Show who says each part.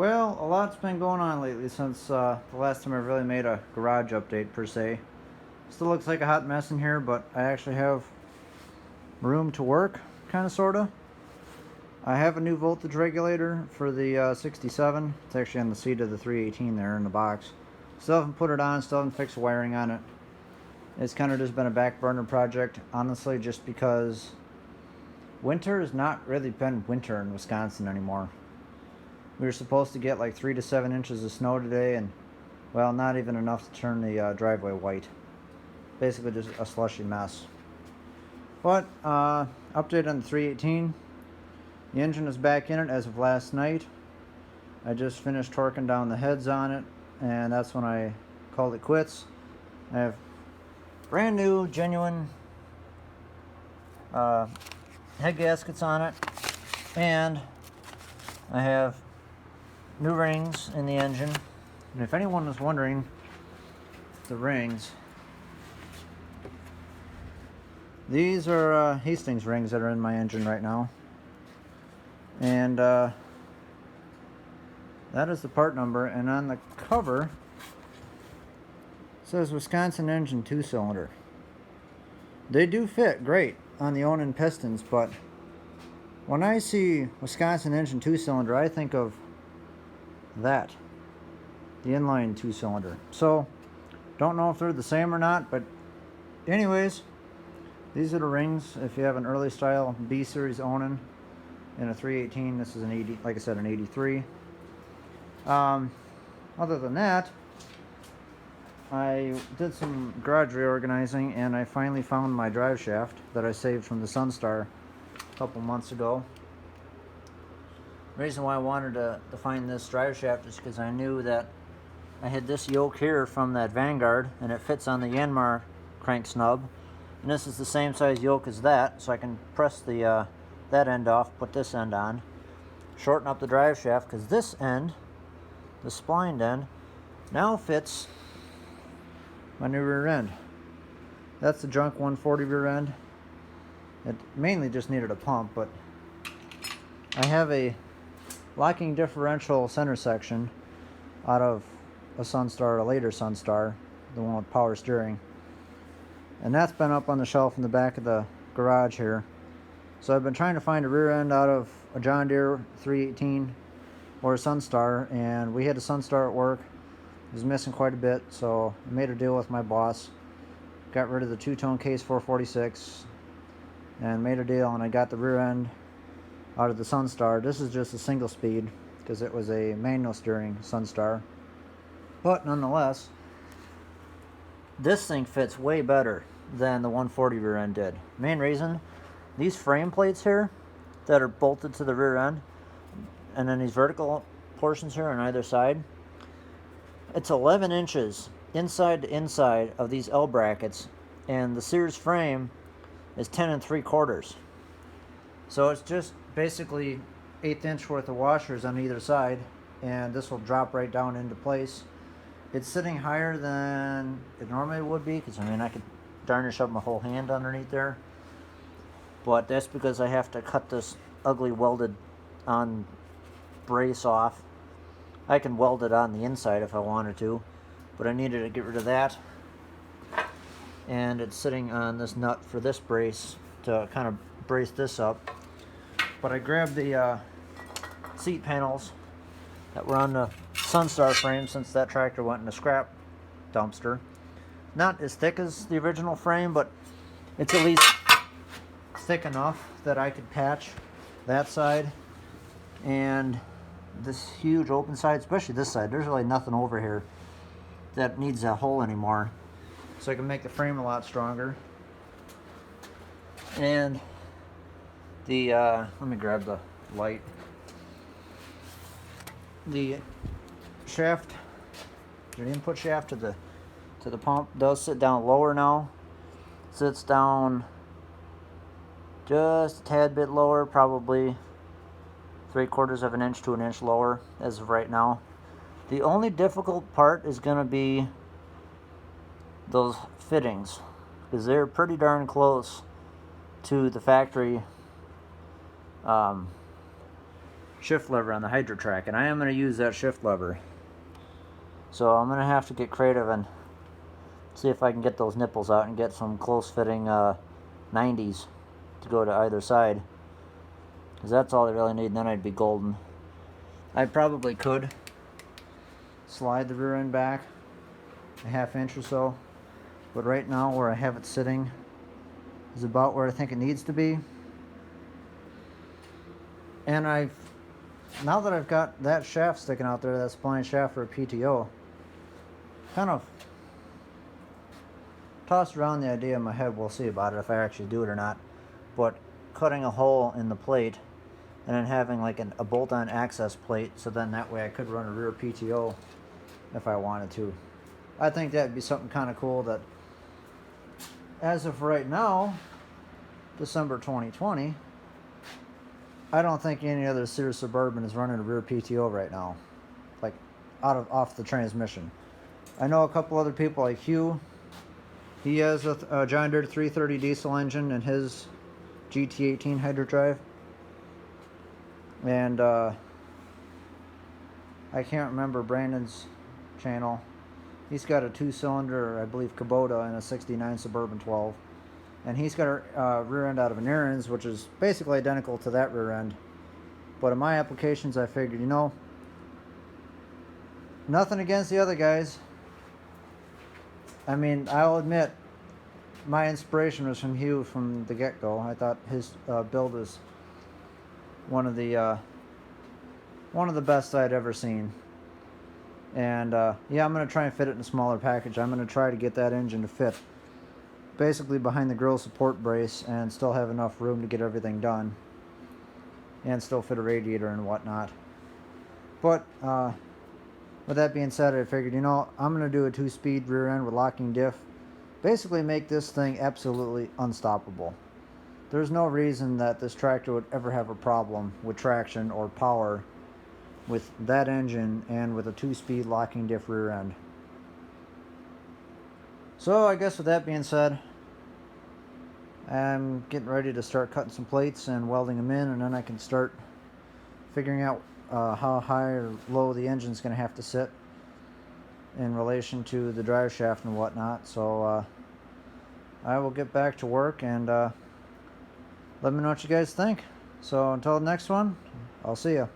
Speaker 1: Well, a lot's been going on lately since the last time I really made a garage update per se. Still looks like a hot mess in here, but I actually have room to work, kind of, sort of. I have a new voltage regulator for the 67. It's actually on the seat of the 318 there in the box. Still haven't put it on, still haven't fixed the wiring on it. It's kind of just been a back burner project, honestly, just because winter has not really been winter in Wisconsin anymore. We were supposed to get like 3 to 7 inches of snow today, and well, not even enough to turn the driveway white. Basically just a slushy mess. But update on the 318. The engine is back in it as of last night. I just finished torquing down the heads on it, and that's when I called it quits. I have brand new, genuine head gaskets on it, and I have new rings in the engine. And if anyone was wondering, the rings, these are Hastings rings that are in my engine right now. And that is the part number, and on the cover it says Wisconsin engine 2-cylinder. They do fit great on the Onan pistons, but when I see Wisconsin engine 2-cylinder, I think of that, the inline 2-cylinder. So don't know if they're the same or not, but anyways, these are the rings if you have an early style B series Onan in a 318. This is an 80, like I said, an 83. Other than that, I did some garage reorganizing, and I finally found my drive shaft that I saved from the Sunstar a couple months ago. The reason why I wanted to find this drive shaft is because I knew that I had this yoke here from that Vanguard, and it fits on the Yanmar crank snub, and this is the same size yoke as that, so I can press the that end off, put this end on, shorten up the drive shaft, because this end, the splined end, now fits my new rear end. That's the junk 140 rear end. It mainly just needed a pump, but I have a locking differential center section out of a Sunstar, a later Sunstar, the one with power steering, and that's been up on the shelf in the back of the garage here. So I've been trying to find a rear end out of a John Deere 318 or a Sunstar, and we had a Sunstar at work. It was missing quite a bit, so I made a deal with my boss, got rid of the two-tone case 446, and made a deal, and I got the rear end out of the Sunstar. This is just a single speed because it was a manual steering Sunstar, but nonetheless, this thing fits way better than the 140 rear end did. Main reason, these frame plates here that are bolted to the rear end, and then these vertical portions here on either side, it's 11 inches inside to inside of these L brackets, and the Sears frame is 10 3/4. So it's just basically 1/8 inch worth of washers on either side, and this will drop right down into place. It's sitting higher than it normally would be, because I mean I could darn near shove my whole hand underneath there, but that's because I have to cut this ugly welded on brace off. I can weld it on the inside if I wanted to, but I needed to get rid of that, and it's sitting on this nut for this brace to kind of brace this up. But I grabbed the seat panels that were on the Sunstar frame, since that tractor went in a scrap dumpster. Not as thick as the original frame, but it's at least thick enough that I could patch that side and this huge open side, especially this side. There's really nothing over here that needs a hole anymore, so I can make the frame a lot stronger. And the let me grab the light. The shaft, the input shaft to the pump does sit down lower now. Sits down just a tad bit lower, probably 3/4 of an inch to an inch lower as of right now. The only difficult part is going to be those fittings, because they're pretty darn close to the factory shift lever on the Trac, and I am going to use that shift lever. So I'm going to have to get creative and see if I can get those nipples out and get some close-fitting 90s to go to either side, because that's all I really need, and then I'd be golden. I probably could slide the rear end back a half inch or so, but right now where I have it sitting is about where I think it needs to be. And now that I've got that shaft sticking out there, that spline shaft for a PTO, kind of tossed around the idea in my head, we'll see about it if I actually do it or not, but cutting a hole in the plate and then having like a bolt-on access plate, so then that way I could run a rear PTO if I wanted to. I think that'd be something kind of cool that, as of right now, December 2020, I don't think any other Sears Suburban is running a rear PTO right now, like off the transmission. I know a couple other people like Hugh. He has a John Deere 330 diesel engine in his GT18 hydrodrive. And I can't remember Brandon's channel. He's got a 2-cylinder, I believe, Kubota in a 69 Suburban 12. And he's got a rear end out of an Aaron's, which is basically identical to that rear end. But in my applications, I figured, nothing against the other guys. I mean, I'll admit, my inspiration was from Hugh from the get-go. I thought his build was one of the best I'd ever seen. And yeah, I'm going to try and fit it in a smaller package. I'm going to try to get that engine to fit basically behind the grill support brace and still have enough room to get everything done and still fit a radiator and whatnot. But with that being said, I figured, I'm going to do a 2-speed rear end with locking diff. Basically make this thing absolutely unstoppable. There's no reason that this tractor would ever have a problem with traction or power with that engine and with a 2-speed locking diff rear end. So I guess with that being said, I'm getting ready to start cutting some plates and welding them in, and then I can start figuring out how high or low the engine's going to have to sit in relation to the drive shaft and whatnot. So I will get back to work and let me know what you guys think. So until the next one, I'll see ya.